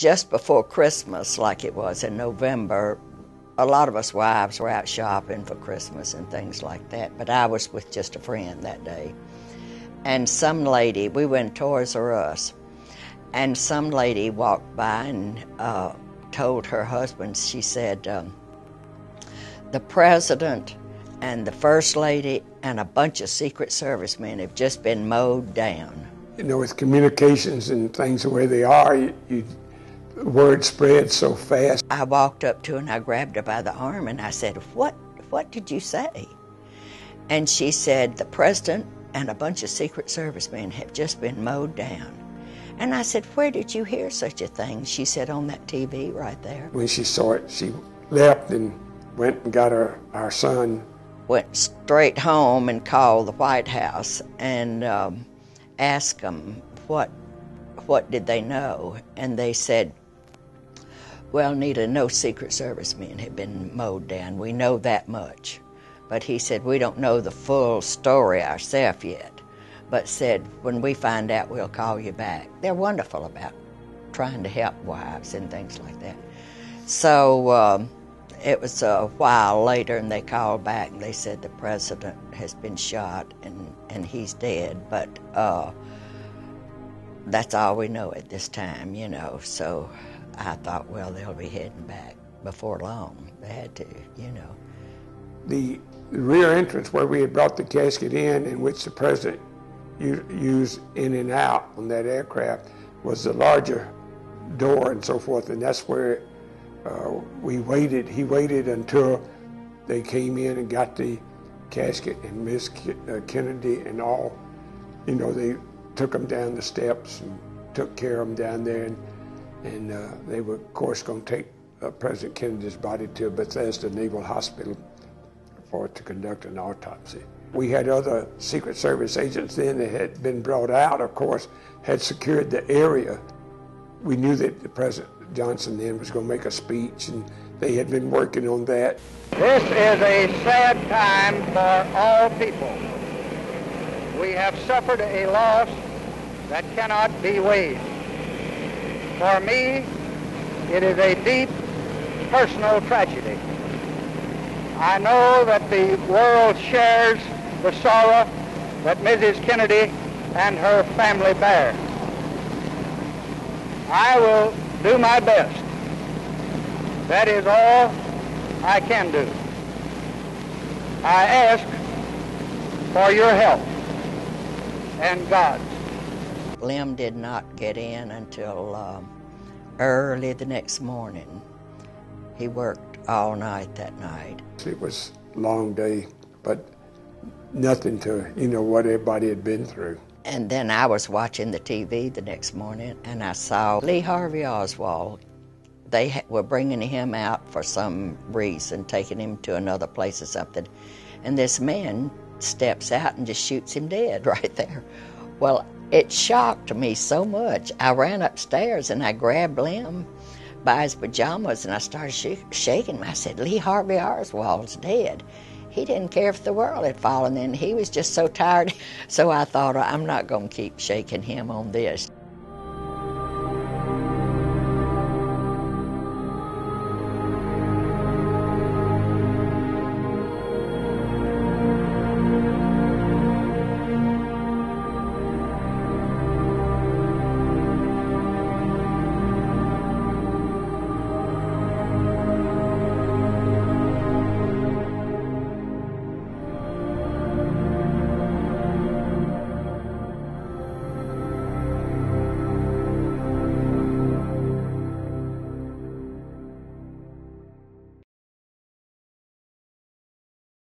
just before Christmas, like it was in November, a lot of us wives were out shopping for Christmas and things like that, but I was with just a friend that day. And some lady, we went Toys R Us, and some lady walked by and told her husband, she said, the president and the first lady and a bunch of Secret Service men have just been mowed down. You know, with communications and things the way they are, the word spreads so fast. I walked up to her and I grabbed her by the arm and I said, what did you say? And she said, the president and a bunch of Secret Service men have just been mowed down. And I said, where did you hear such a thing? She said, on that TV right there. When she saw it, she left and went and got our son. Went straight home and called the White House and asked them what did they know. And they said, well, Nita, no Secret Service men have been mowed down. We know that much. But he said, we don't know the full story ourselves yet. But said, when we find out, we'll call you back. They're wonderful about trying to help wives and things like that. So it was a while later, and they called back, and they said the president has been shot, and he's dead. But that's all we know at this time, you know. So I thought, well, they'll be heading back before long. They had to, you know. The rear entrance where we had brought the casket in which the president used in and out on that aircraft, was the larger door and so forth, and that's where we waited. He waited until they came in and got the casket, and Miss Kennedy and all, you know, they took them down the steps and took care of them down there, and they were, of course, going to take President Kennedy's body to Bethesda Naval Hospital for it to conduct an autopsy. We had other Secret Service agents then that had been brought out, of course, had secured the area. We knew that the President Johnson then was going to make a speech, and they had been working on that. This is a sad time for all people. We have suffered a loss that cannot be weighed. For me, it is a deep personal tragedy. I know that the world shares the sorrow that Mrs. Kennedy and her family bear. I will do my best. That is all I can do. I ask for your help and God's. Lem did not get in until early the next morning. He worked all night that night. It was a long day, but nothing to, you know, what everybody had been through. And then I was watching the TV the next morning, and I saw Lee Harvey Oswald. They were bringing him out for some reason, taking him to another place or something. And this man steps out and just shoots him dead right there. Well, it shocked me so much. I ran upstairs and I grabbed Lem by his pajamas and I started shaking him. I said, Lee Harvey Oswald's dead. He didn't care if the world had fallen in. He was just so tired. So I thought, I'm not going to keep shaking him on this.